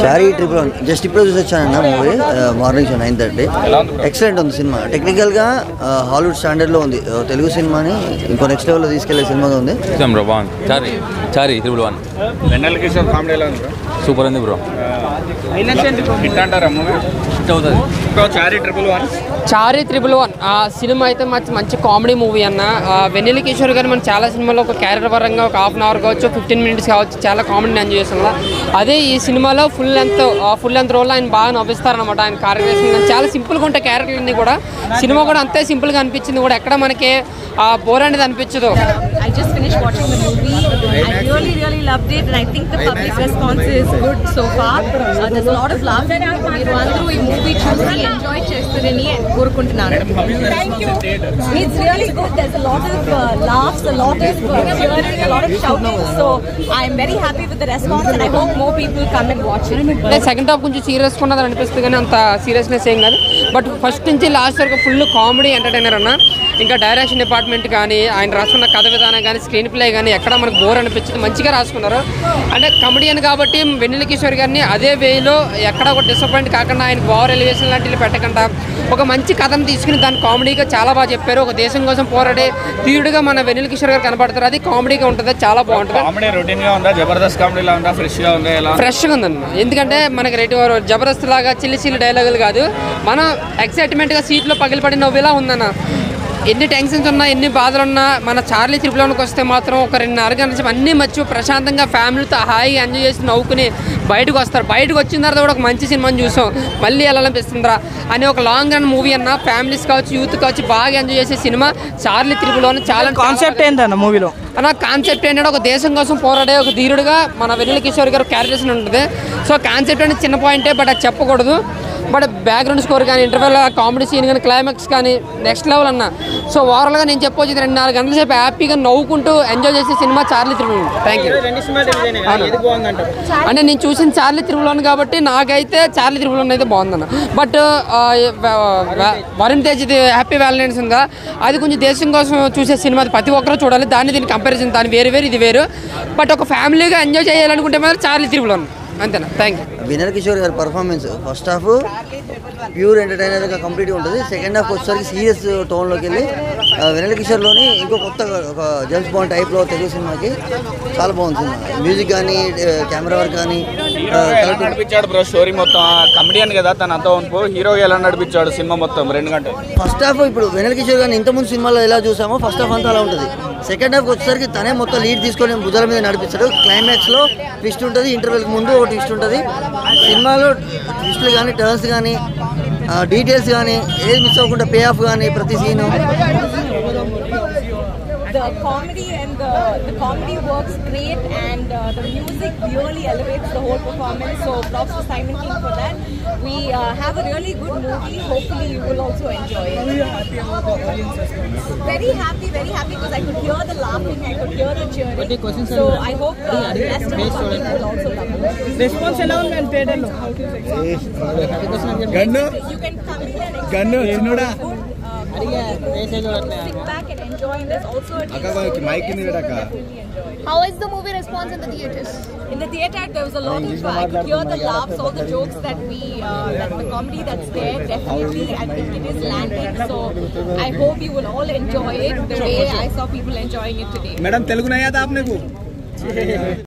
చారీ triple one just ఇప్పుడు చూసొచ్చానన్న movie morning show 9:30. Excellent ఉంది cinema. టెక్నికల్గా హాలీవుడ్ స్టాండర్డ్లో ఉంది. తెలుగు సినిమాని ఇంకో నెక్స్ట్ లెవెల్లో తీసుకెళ్లే సినిమాగా ఉంది. చారీ ట్రిపుల్ వన్ వెన్నెల కిషోర్ కామెడీ ఎలా ఉంది? సూపర్ ఉంది బ్రో. హిట్ అంటారా మూవీ? హిట్ అవుతుంది. చారీ ట్రిపుల్ వన్ సినిమా అయితే మంచి కామెడీ మూవీ అన్న. వెన్నెల కిషోర్ గారు మన చాలా సినిమాలో ఒక క్యారెక్టర్ పరంగా ఒక హాఫ్ అన్ అవర్ కావచ్చు, 15 minutes కావచ్చు, చాలా కామెడీని ఎంజాయ్ చేస్తాం. అదే ఈ సినిమాలో ఫుల్ లెంత్ రోల్ ఆయన బాగా నవ్విస్తారనమాట. ఆయన క్యారెక్టర్స్ చాలా సింపుల్గా ఉంటాయి. క్యారెక్టర్లన్నీ కూడా సినిమా కూడా అంతే సింపుల్గా అనిపించింది కూడా. ఎక్కడ మనకి బోర్ అనేది అనిపించదు. I just finished watching the movie. I really loved it, and I think the public response is good so far. There's a lot of laughing. మీరు అందరూ ఈ మూవీ చూసి ఎంజాయ్ చేస్తారని కోరుకుంటున్నాను. Thank you. It's really good. There's a lot of laughs, a lot of cheering, a lot of shouting. So I'm very happy with the response, and I hope more people come and watch it. Second half కొంచెం serious ఉన్నది అనిపిస్తుంది కానీ అంత seriousness ఏం కాదు. But first నుంచి last వరకు full comedy entertainer అన్న. ఇంకా డైరెక్షన్ డిపార్ట్మెంట్ కానీ ఆయన రాసుకున్న కథ విధానం కానీ స్క్రీన్ ప్లే కానీ ఎక్కడ మనకు బోర్ అనిపించింది. మంచిగా రాసుకున్నారు. అంటే కమెడియన్ కాబట్టి వెన్నెల కిషోర్ గారిని అదే వేలో ఎక్కడ ఒక డిసప్పాయింట్ కాకుండా ఆయన ఓవర్ ఎలివేషన్ లాంటివి పెట్టకుండా ఒక మంచి కథను తీసుకుని దాన్ని కామెడీగా చాలా బాగా చెప్పారు. ఒక దేశం కోసం పోరాడే తీరుడుగా మన వెన్నెల కిషోర్ గారు కనపడతారు. అది కామెడీగా ఉంటుంది, చాలా బాగుంటుంది. ఫ్రెష్గా ఉందన్న. ఎందుకంటే మనకి జబర్దస్త్ లాగా చిల్లి డైలాగులు కాదు, మనం ఎక్సైట్మెంట్గా సీట్లో పగిలిపడి నవ్వేలా ఉందన్న. ఎన్ని టెన్షన్స్ ఉన్నా ఎన్ని బాధలు ఉన్నా మన చార్లీ ట్రిపుల్ వన్కి వస్తే మాత్రం ఒక 2.5 గంటల అన్నీ మర్చి ప్రశాంతంగా ఫ్యామిలీతో హాయిగా ఎంజాయ్ చేసి నవ్వుకుని బయటకు వస్తారు. బయటకు వచ్చిన తర్వాత కూడా ఒక మంచి సినిమాని చూసాం, మళ్ళీ వెళ్ళాలనిపిస్తుందిరా అని ఒక లాంగ్ రన్ మూవీ అన్న. ఫ్యామిలీస్ కావచ్చు, యూత్ కావచ్చు, బాగా ఎంజాయ్ చేసే సినిమా చార్లీ ట్రిపుల్ వన్. చాలా కాన్సెప్ట్ ఏంటన్న మూవీలో అన్న? కాన్సెప్ట్ ఏంటంటే ఒక దేశం కోసం పోరాడే ఒక ధీరుడుగా మన వెన్నెల కిషోర్ గారు క్యారెక్టర్స్ ఉంటుంది. సో కాన్సెప్ట్ అనేది చిన్న పాయింటే, బట్ అది చెప్పకూడదు. బట్ బ్యాక్గ్రౌండ్ స్కోర్ కానీ, ఇంటర్వెల్ కామెడీ సీన్ కానీ, క్లైమాక్స్ కానీ నెక్స్ట్ లెవెల్ అన్న. సో ఓవరాల్గా నేను చెప్పొచ్చు 2.5 గంటల సేపు హ్యాపీగా నవ్వుకుంటూ ఎంజాయ్ చేసే cinema Charlie triple one. Thank you. అంటే నేను చూసిన చార్లీ ట్రిపుల్ వన్ కాబట్టి నాకైతే చార్లీ ట్రిపుల్ వన్ అయితే బాగుందన్న. బట్ వరుణ్ తేజ్ ఇది హ్యాపీ వ్యాలంటైన్స్ ఉందా, అది కొంచెం దేశం కోసం చూసే సినిమా, ప్రతి ఒక్కరూ చూడాలి. దీని కంపారిజన్ దాని వేరు ఇది వేరు. బట్ ఒక ఫ్యామిలీగా ఎంజాయ్ చేయాలనుకుంటే మాత్రం చార్లీ ట్రిపుల్ వన్ అంతేనా. Thank you. వెన్నెల కిషోర్ గారి పర్ఫార్మెన్స్ ఫస్ట్ హాఫ్ ప్యూర్ ఎంటర్టైనర్గా కంప్లీట్గా ఉంటుంది. సెకండ్ హాఫ్ వచ్చేసరికి సీరియస్ టోన్లోకి వెళ్ళి వెన్నెల కిషోర్లోని ఇంకో కొత్త ఒక జేమ్స్ బాండ్ టైప్లో తెలుగు సినిమాకి చాలా బాగుంది సినిమా. మ్యూజిక్ కానీ, కెమెరా వర్క్ కానీ నడిపించాడు బ్రో. స్టోరీ మొత్తం కమెడియన్ కదా, తను అంతా హీరో ఎలా నడిపించాడు సినిమా మొత్తం 2 గంటలు. ఫస్ట్ హాఫ్ ఇప్పుడు వెన్నెల కిషోర్ గారిని ఇంతకుముందు సినిమాలో ఎలా చూసామో ఫస్ట్ హాఫ్ అంతా అలా ఉంటుంది. సెకండ్ హాఫ్ వచ్చేసరికి తనే మొత్తం లీడ్ తీసుకొని భుజాల మీద నడిపిస్తాడు. క్లైమాక్స్లో ట్విస్ట్ ఉంటుంది, ఇంటర్వెల్కి ముందు ఒక ట్విస్ట్ ఉంటుంది. సినిమాలో ట్విస్ట్లు కానీ, టర్న్స్ కానీ, డీటెయిల్స్ కానీ ఏది మిస్ అవ్వకుండా పే ఆఫ్ కానీ ప్రతి scene. The comedy and the comedy works great, and the music really elevates the whole performance. So props to Simon King for that. We have a really good movie. Hopefully you will also enjoy it. Are you happy about the audience response? Very happy because I could hear the laughing, I could hear the cheering. So I hope the rest of the public will also love it. Response alone and theater lo. Gannu, you can come in and Gannu, chinoda. Sit back and enjoy. There's also a mic in the How is the movie response in the theatres? In the theatre, there was a lot of, I could hear the laughs, all the jokes that the comedy that's there, definitely, I think it is landing. So, I hope you will all enjoy it the way I saw people enjoying it today. Madam, Telugu nahi aata aapne ko?